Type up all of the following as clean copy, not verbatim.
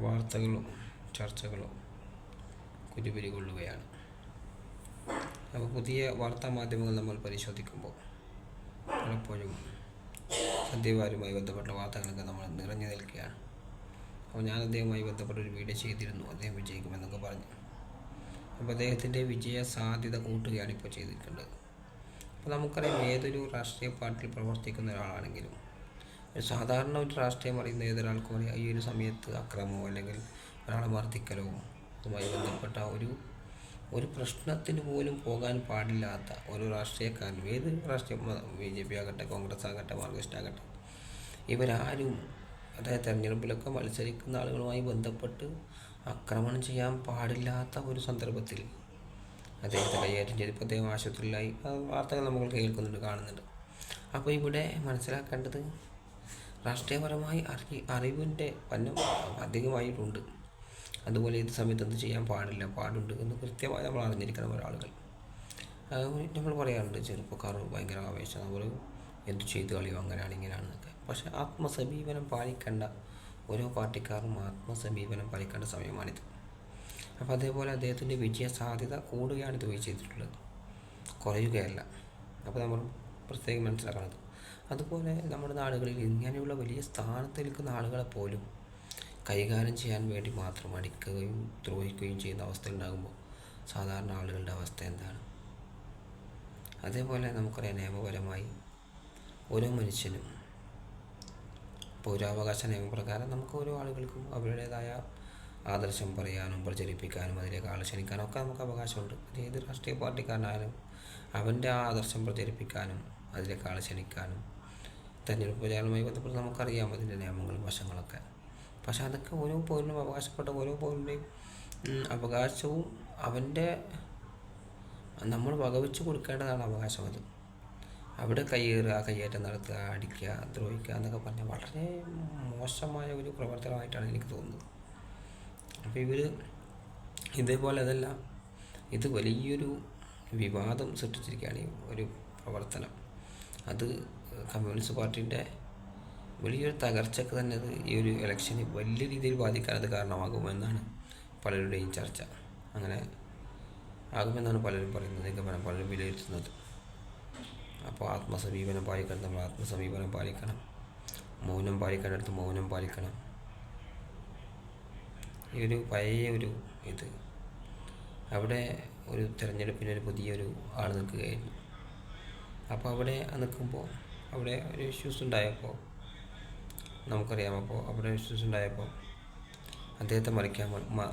വാർത്തകളും ചർച്ചകളും കുരുപിരികൊള്ളുകയാണ്. അപ്പോൾ പുതിയ വാർത്താ മാധ്യമങ്ങൾ നമ്മൾ പരിശോധിക്കുമ്പോൾ പലപ്പോഴും സദ്യവാരുമായി ബന്ധപ്പെട്ട വാർത്തകളൊക്കെ നമ്മൾ നിറഞ്ഞു നിൽക്കുകയാണ്. അപ്പോൾ ഞാൻ അദ്ദേഹവുമായി ബന്ധപ്പെട്ട ഒരു വീഡിയോ ചെയ്തിരുന്നു, അദ്ദേഹം വിജയിക്കുമെന്നൊക്കെ പറഞ്ഞു. അപ്പോൾ അദ്ദേഹത്തിൻ്റെ വിജയ സാധ്യത കൂട്ടുകയാണ് ഇപ്പോൾ ചെയ്തിട്ടുള്ളത്. അപ്പോൾ നമുക്കറിയാം, ഏതൊരു രാഷ്ട്രീയ പാർട്ടിയിൽ പ്രവർത്തിക്കുന്ന ഒരാളാണെങ്കിലും സാധാരണ ഒരു രാഷ്ട്രീയം അറിയുന്ന ഏതൊരാൾക്കും അറിയാം, ഈ ഒരു സമയത്ത് അക്രമമോ അല്ലെങ്കിൽ ഒരാളെ മർദ്ദിക്കലോ അതുമായി ബന്ധപ്പെട്ട ഒരു പ്രശ്നത്തിന് പോലും പോകാൻ പാടില്ലാത്ത ഒരു രാഷ്ട്രീയക്കാരനും, ഏത് രാഷ്ട്രീയ BJP ആകട്ടെ, കോൺഗ്രസ് ആകട്ടെ, മാർക്സിസ്റ്റ് ആകട്ടെ, ഇവരാരും അതായത് തെരഞ്ഞെടുപ്പിലൊക്കെ മത്സരിക്കുന്ന ആളുകളുമായി ബന്ധപ്പെട്ട് ആക്രമണം ചെയ്യാൻ പാടില്ലാത്ത ഒരു സന്ദർഭത്തിൽ അദ്ദേഹത്തെ കൈകാര്യം ചെയ്തപ്പോൾ അദ്ദേഹം ആശുപത്രിയിലായി. വാർത്തകൾ നമ്മൾ കേൾക്കുന്നുണ്ട്, കാണുന്നുണ്ട്. അപ്പോൾ ഇവിടെ മനസ്സിലാക്കേണ്ടത്, രാഷ്ട്രീയപരമായി അറിവിൻ്റെ പന്നം അധികമായിട്ടുണ്ട്. അതുപോലെ ഏത് സമയത്ത് എന്ത് ചെയ്യാൻ പാടുണ്ട് എന്ന് കൃത്യമായി നമ്മൾ അറിഞ്ഞിരിക്കണം ഒരാളുകൾ. നമ്മൾ പറയാറുണ്ട്, ചെറുപ്പക്കാർ ഭയങ്കര ആവേശം, അവർ എന്തു ചെയ്ത് കളിയോ അങ്ങനെയാണ് ഇങ്ങനെയാണെന്നൊക്കെ. പക്ഷേ ആത്മസമീപനം പാലിക്കേണ്ട ഓരോ പാർട്ടിക്കാരും ആത്മസമീപനം പാലിക്കേണ്ട സമയമാണിത്. അപ്പോൾ അതേപോലെ അദ്ദേഹത്തിൻ്റെ വിജയ സാധ്യത കൂടുകയാണ് ഇത് ചെയ്തിട്ടുള്ളത്, കുറയുകയല്ല. അപ്പോൾ നമ്മൾ പ്രത്യേകം മനസ്സിലാക്കുന്നത്. അതുപോലെ നമ്മുടെ നാടുകളിൽ ഇങ്ങനെയുള്ള വലിയ സ്ഥാനത്ത് നിൽക്കുന്ന ആളുകളെ പോലും കൈകാര്യം ചെയ്യാൻ വേണ്ടി മാത്രം അടിക്കുകയും ദ്രോഹിക്കുകയും ചെയ്യുന്ന അവസ്ഥ ഉണ്ടാകുമ്പോൾ സാധാരണ ആളുകളുടെ അവസ്ഥ എന്താണ്? അതേപോലെ നമുക്കറിയാം, നിയമപരമായി ഓരോ മനുഷ്യനും പൗരാവകാശ നിയമപ്രകാരം നമുക്ക് ഓരോ ആളുകൾക്കും അവരുടേതായ ആദർശം പറയാനും പ്രചരിപ്പിക്കാനും അതിലേക്ക് ആളെ ക്ഷണിക്കാനും ഒക്കെ നമുക്ക് അവകാശമുണ്ട്. ഏത് രാഷ്ട്രീയ പാർട്ടിക്കാരനായാലും അവൻ്റെ ആ ആദർശം പ്രചരിപ്പിക്കാനും അതിലേക്ക് ആളെ ക്ഷണിക്കാനും തെരഞ്ഞെടുപ്പ് പ്രചാരണവുമായി ബന്ധപ്പെട്ട് നമുക്കറിയാം അതിൻ്റെ നിയമങ്ങളും വശങ്ങളൊക്കെ. പക്ഷേ അതൊക്കെ ഓരോ പൗരനും അവകാശപ്പെട്ട ഓരോ പൗരൻ്റെയും അവകാശവും അവൻ്റെ നമ്മൾ വകവെച്ച് കൊടുക്കേണ്ടതാണ് അവകാശം. അത് അവിടെ കയ്യേറ്റം നടത്തുക, അടിക്കുക, ദ്രോഹിക്കുക എന്നൊക്കെ പറഞ്ഞാൽ വളരെ മോശമായ ഒരു പ്രവർത്തനമായിട്ടാണ് എനിക്ക് തോന്നുന്നത്. അപ്പോൾ ഇതേപോലെ അതെല്ലാം ഇത് വലിയൊരു വിവാദം സൃഷ്ടിച്ചിരിക്കുകയാണ് ഈ ഒരു പ്രവർത്തനം. അത് കമ്മ്യൂണിസ്റ്റ് പാർട്ടീൻ്റെ വലിയൊരു തകർച്ചയ്ക്ക് തന്നെ അത് ഈ ഒരു ഇലക്ഷന് വലിയ രീതിയിൽ ബാധിക്കാൻ അത് കാരണമാകുമെന്നാണ് പലരുടെയും ചർച്ച. അങ്ങനെ ആകുമെന്നാണ് പലരും പറയുന്നത്, നിഗമനം പലരും വിലയിരുത്തുന്നത്. അപ്പോൾ ആത്മസമീപനം പാലിക്കണം, നമ്മൾ ആത്മസമീപനം പാലിക്കണം, മൗനം പാലിക്കേണ്ടടുത്ത് മൗനം പാലിക്കണം. ഈ ഒരു പഴയ ഇത് അവിടെ ഒരു തിരഞ്ഞെടുപ്പിനൊരു പുതിയൊരു ആൾ നിൽക്കുകയായിരുന്നു. അപ്പോൾ അവിടെ നിൽക്കുമ്പോൾ അവിടെ ഒരു ഇഷ്യൂസ് ഉണ്ടായപ്പോൾ നമുക്കറിയാം. അപ്പോൾ അവിടെ ഇഷ്യൂസ് ഉണ്ടായപ്പോൾ അദ്ദേഹത്തെ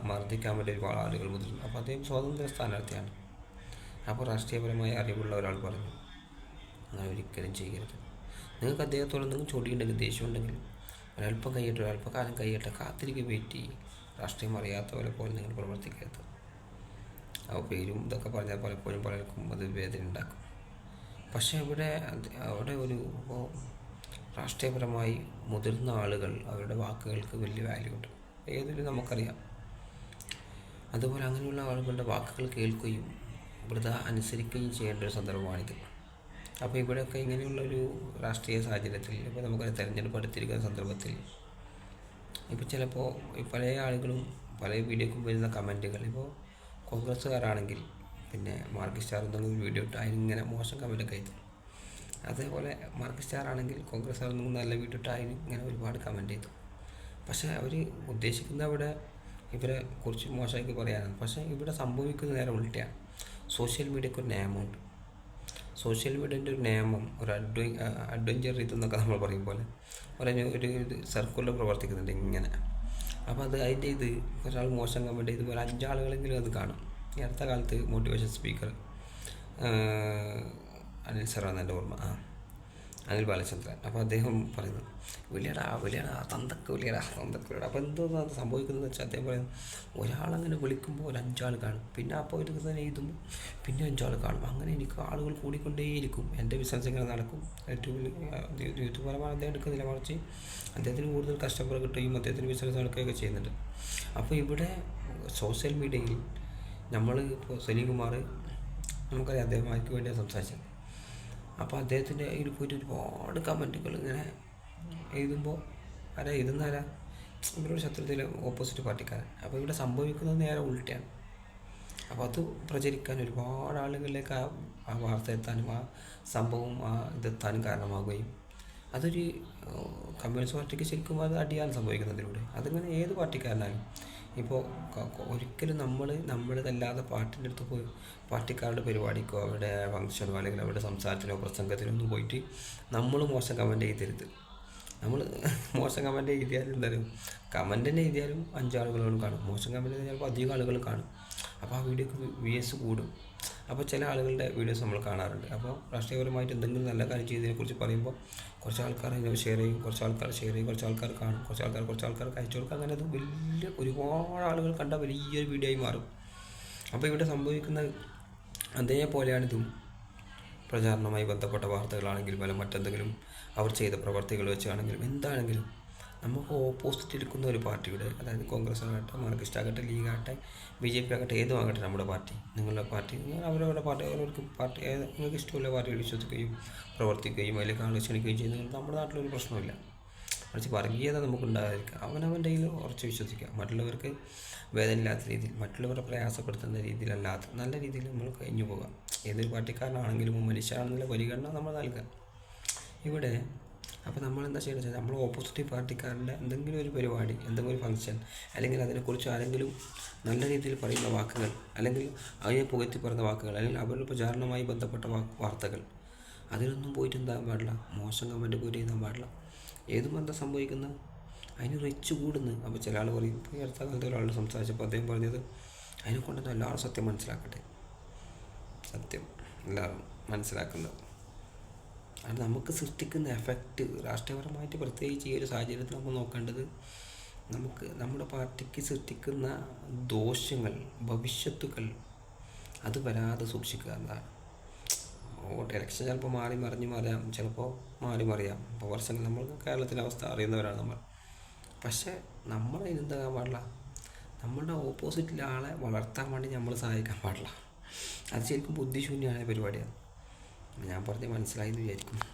മർദ്ദിക്കാൻ വേണ്ടി ഒരുപാട് ആളുകൾ മുതിർന്നു. അപ്പോൾ അദ്ദേഹം സ്വാതന്ത്ര്യ സ്ഥാനാർത്ഥിയാണ്. അപ്പോൾ രാഷ്ട്രീയപരമായ അറിവുള്ള ഒരാൾ പറഞ്ഞു, അങ്ങനെ ഒരിക്കലും ചെയ്യരുത്. നിങ്ങൾക്ക് അദ്ദേഹത്തോട് എന്തെങ്കിലും ചൊടിയുണ്ടെങ്കിൽ, ദേഷ്യമുണ്ടെങ്കിൽ ഒരല്പകാലം കഴിയട്ടെ, കാത്തിരിക്കുക, വെയിറ്റ് ചെയ്യും. രാഷ്ട്രീയം അറിയാത്തവരെ പോലെ നിങ്ങൾ പ്രവർത്തിക്കരുത്. ആ പേരും ഇതൊക്കെ പറഞ്ഞാൽ പലപ്പോഴും പലർക്കും അത് വേദന ഉണ്ടാക്കും. പക്ഷേ അവിടെ ഇപ്പോൾ രാഷ്ട്രീയപരമായി മുതിർന്ന ആളുകൾ, അവരുടെ വാക്കുകൾക്ക് വലിയ വാല്യൂ ഉണ്ട്, ഏതൊരു നമുക്കറിയാം. അതുപോലെ അങ്ങനെയുള്ള ആളുകളുടെ വാക്കുകൾ കേൾക്കുകയും വൃഥ അനുസരിക്കുകയും ചെയ്യേണ്ട ഒരു സന്ദർഭമാണിത്. അപ്പോൾ ഇവിടെയൊക്കെ ഇങ്ങനെയുള്ളൊരു രാഷ്ട്രീയ സാഹചര്യത്തിൽ ഇപ്പോൾ നമുക്കത് തിരഞ്ഞെടുപ്പ് അടുത്തിരിക്കുന്ന സന്ദർഭത്തിൽ ഇപ്പോൾ ചിലപ്പോൾ പല ആളുകളും പല വീഡിയോക്കും വരുന്ന കമൻറ്റുകൾ, ഇപ്പോൾ കോൺഗ്രസ്സുകാരാണെങ്കിൽ പിന്നെ മാർക്സിസ്റ്റുകാർ എന്തെങ്കിലും വീഡിയോ ഇട്ട് അതിനിങ്ങനെ മോശം കമൻറ്റൊക്കെ ആയിരുന്നു. അതേപോലെ മാർക്സിസ്റ്റുകാരാണെങ്കിൽ കോൺഗ്രസ്സുകാർ എന്തെങ്കിലും നല്ല വീഡിയോ ഇട്ട് അതിന് ഇങ്ങനെ ഒരുപാട് കമൻറ്റ് ചെയ്തു. പക്ഷേ അവർ ഉദ്ദേശിക്കുന്ന അവിടെ ഇവരെ കുറിച്ച് മോശമാക്കി പറയാനാണ്. പക്ഷേ ഇവിടെ സംഭവിക്കുന്ന നേരെ ഉൾട്ടയാണ്. സോഷ്യൽ മീഡിയക്ക് ഒരു നിയമമുണ്ട്. സോഷ്യൽ മീഡിയൻ്റെ ഒരു നിയമം, ഒരു അഡ്വഞ്ചർ ഇതെന്നൊക്കെ നമ്മൾ പറയും പോലെ ഒരു സർക്കിളിൽ പ്രവർത്തിക്കുന്നുണ്ട് ഇങ്ങനെ. അപ്പോൾ അതിൻ്റെ ഒരാൾ മോശം കമൻറ്റ് ഇതുപോലെ 5 ആളുകളെങ്കിലും അത് കാണും. ഈ അടുത്ത കാലത്ത് മോട്ടിവേഷൻ സ്പീക്കർ അനിൽ സാറാണ് എൻ്റെ ഓർമ്മ, അനിൽ ബാലചന്ദ്രൻ. അപ്പോൾ അദ്ദേഹം പറയുന്നു, വലിയടാ തന്തക്ക് വലിയടാ. അപ്പോൾ എന്തോന്ന് അത് സംഭവിക്കുന്നതെന്ന് വെച്ചാൽ അദ്ദേഹം പറയുന്നു, ഒരാളങ്ങനെ വിളിക്കുമ്പോൾ ഒരു 5 ആൾ കാണും, പിന്നെ അപ്പോൾ ഒരു തന്നെ എഴുതുമ്പോൾ പിന്നെ 5 ആൾ കാണും. അങ്ങനെ എനിക്ക് ആളുകൾ കൂടിക്കൊണ്ടേയിരിക്കും, എൻ്റെ ബിസിനസ് ഇങ്ങനെ നടക്കും. യൂട്യൂബർമാർ അദ്ദേഹം എടുക്കുന്നില്ല, മറിച്ച് അദ്ദേഹത്തിന് കൂടുതൽ കസ്റ്റമർ കിട്ടുകയും അദ്ദേഹത്തിന് ബിസിനസ് നടക്കുകയൊക്കെ ചെയ്യുന്നുണ്ട്. അപ്പോൾ ഇവിടെ സോഷ്യൽ മീഡിയയിൽ നമ്മൾ ഇപ്പോൾ സലീംകുമാർ നമുക്കറിയാം, അദ്ദേഹമാർക്ക് വേണ്ടിയാണ് സംസാരിച്ചത്. അപ്പോൾ അദ്ദേഹത്തിൻ്റെ ഇതിൽ പോയിട്ട് ഒരുപാട് കമൻറ്റുകൾ ഇങ്ങനെ എഴുതുമ്പോൾ എഴുതുന്നാരാ ഇവരോട് ശത്രുതയിൽ ഓപ്പോസിറ്റ് പാർട്ടിക്കാരൻ. അപ്പോൾ ഇവിടെ സംഭവിക്കുന്നത് നേരെ ഉൾട്ടയാണ്. അപ്പോൾ അത് പ്രചരിക്കാൻ ഒരുപാട് ആളുകളിലേക്ക് ആ വാർത്ത എത്താനും ആ സംഭവം ഇതെത്താനും കാരണമാകുകയും അതൊരു കമ്മ്യൂണിസ്റ്റ് പാർട്ടിക്ക് ശരിക്കും അത് അടിയാണ് സംഭവിക്കുന്നതിലൂടെ. അതിങ്ങനെ ഏത് പാർട്ടിക്കാരനാലും ഇപ്പോൾ ഒരിക്കലും നമ്മുടേതല്ലാതെ പാർട്ടിൻ്റെ അടുത്ത് പോയി പാർട്ടിക്കാരുടെ പരിപാടിക്കോ അവരുടെ ഫംഗ്ഷനോ അല്ലെങ്കിൽ അവരുടെ സംസാരത്തിനോ പ്രസംഗത്തിനോ ഒന്നും പോയിട്ട് നമ്മൾ മോശം കമൻറ്റ് ചെയ്തരുത്. നമ്മൾ മോശം കമൻറ്റ് എഴുതിയാലും എന്തായാലും കമൻറ്റ് തന്നെ എഴുതിയാലും 5 ആളുകളോട് കാണും. മോശം കമൻറ്റ് ചിലപ്പോൾ അധികം ആളുകൾ കാണും. അപ്പോൾ ആ വീഡിയോക്ക് വ്യൂസ് കൂടും. അപ്പോൾ ചില ആളുകളുടെ വീഡിയോസ് നമ്മൾ കാണാറുണ്ട്. അപ്പോൾ രാഷ്ട്രീയപരമായിട്ട് എന്തെങ്കിലും നല്ല കാര്യം ചെയ്തതിനെക്കുറിച്ച് പറയുമ്പോൾ കുറച്ച് ആൾക്കാർ അതിനെ ഷെയർ ചെയ്യും, കുറച്ച് ആൾക്കാർ ഷെയർ ചെയ്യും, കുറച്ച് ആൾക്കാർ കാണും, കുറച്ച് ആൾക്കാർക്ക് അയച്ചു കൊടുക്കും. അങ്ങനെ അത് വലിയ ഒരുപാട് ആളുകൾ കണ്ട വലിയൊരു വീഡിയോ ആയി മാറും. അപ്പോൾ ഇവിടെ സംഭവിക്കുന്നത് അതേപോലെയാണിതും. പ്രചാരണവുമായി ബന്ധപ്പെട്ട വാർത്തകളാണെങ്കിലും അല്ലെങ്കിൽ മറ്റെന്തെങ്കിലും അവർ ചെയ്ത പ്രവർത്തികൾ വെച്ചാണെങ്കിലും എന്താണെങ്കിലും നമുക്ക് ഓപ്പോസിറ്റ് ഇരിക്കുന്ന ഒരു പാർട്ടിയുടെ, അതായത് കോൺഗ്രസ് ആകട്ടെ, മാർക്സിസ്റ്റ് ആകട്ടെ, ലീഗ് ആകട്ടെ, BJP ആകട്ടെ, ഏതും ആകട്ടെ നമ്മുടെ പാർട്ടി, നിങ്ങളുടെ പാർട്ടി, അവരവരുടെ പാർട്ടി, അവർക്ക് പാർട്ടി നിങ്ങൾക്ക് ഇഷ്ടമുള്ള പാർട്ടികൾ വിശ്വസിക്കുകയും പ്രവർത്തിക്കുകയും അതിലേക്ക് ആളുകൾ ക്ഷണിക്കുകയും ചെയ്യുന്നത് നമ്മുടെ നാട്ടിലൊരു പ്രശ്നമില്ല. മറിച്ച് വർഗീയത നമുക്കുണ്ടായിരിക്കുക, അവനവൻ്റെ കയ്യിൽ ഉറച്ച് വിശ്വസിക്കുക. മറ്റുള്ളവർക്ക് വേദനയില്ലാത്ത രീതിയിൽ, മറ്റുള്ളവരെ പ്രയാസപ്പെടുത്തുന്ന രീതിയിലല്ലാത്ത നല്ല രീതിയിൽ നമ്മൾ കഴിഞ്ഞു പോകാം. ഏതൊരു പാർട്ടിക്കാരനാണെങ്കിലും മനുഷ്യനാണെന്നുള്ള പരിഗണന നമ്മൾ നൽകുക ഇവിടെ. അപ്പോൾ നമ്മളെന്താ ചെയ്യുന്നത് വെച്ചാൽ നമ്മൾ ഓപ്പോസിറ്റ് പാർട്ടിക്കാരുടെ എന്തെങ്കിലും ഒരു പരിപാടി, എന്തെങ്കിലും ഒരു ഫംഗ്ഷൻ, അല്ലെങ്കിൽ അതിനെക്കുറിച്ച് ആരെങ്കിലും നല്ല രീതിയിൽ പറയുന്ന വാക്കുകൾ, അല്ലെങ്കിൽ അതിനെ പുകഴ്ത്തി പറയുന്ന വാക്കുകൾ, അല്ലെങ്കിൽ അവരുടെ പ്രചാരണവുമായി ബന്ധപ്പെട്ട വാർത്തകൾ, അതിനൊന്നും പോയിട്ട് എന്താകാൻ പാടില്ല, മോശം കമൻറ്റ് പോയിട്ട് എഴുതാൻ പാടില്ല. ഏതും എന്താ സംഭവിക്കുന്നത്, അതിന് റിച്ച് കൂടുന്നു. അപ്പോൾ ചില ആൾ പറയും, ഇപ്പോൾ ഈ അടുത്ത കാലത്ത് ഒരാൾ സംസാരിച്ചപ്പോൾ അദ്ദേഹം പറഞ്ഞത് അതിനെ കൊണ്ടൊന്നും എല്ലാവരും സത്യം മനസ്സിലാക്കട്ടെ, സത്യം എല്ലാവരും മനസ്സിലാക്കുന്നത്. അത് നമുക്ക് സൃഷ്ടിക്കുന്ന എഫക്റ്റ് രാഷ്ട്രീയപരമായിട്ട് പ്രത്യേകിച്ച് ഈ ഒരു സാഹചര്യത്തിൽ നമ്മൾ നോക്കേണ്ടത് നമ്മുടെ പാർട്ടിക്ക് സൃഷ്ടിക്കുന്ന ദോഷങ്ങൾ, ഭവിഷ്യത്തുകൾ അത് വരാതെ സൂക്ഷിക്കുക എന്നതാണ്. ഇലക്ഷൻ ചിലപ്പോൾ മറിയാം, ചിലപ്പോൾ മറിയാം. ഇപ്പോൾ വർഷങ്ങൾ നമ്മൾ കേരളത്തിലെ അവസ്ഥ അറിയുന്നവരാണ് നമ്മൾ. പക്ഷേ നമ്മൾ അതിനെന്താകാൻ പാടില്ല, നമ്മളുടെ ഓപ്പോസിറ്റിലെ ആളെ വളർത്താൻ വേണ്ടി നമ്മൾ സഹായിക്കാൻ പാടില്ല. അത് ശരിക്കും ബുദ്ധിശൂന്യമായ പരിപാടിയാണ്. ഞാൻ പറഞ്ഞ് മനസ്സിലായി എന്ന് വിചാരിക്കുന്നു.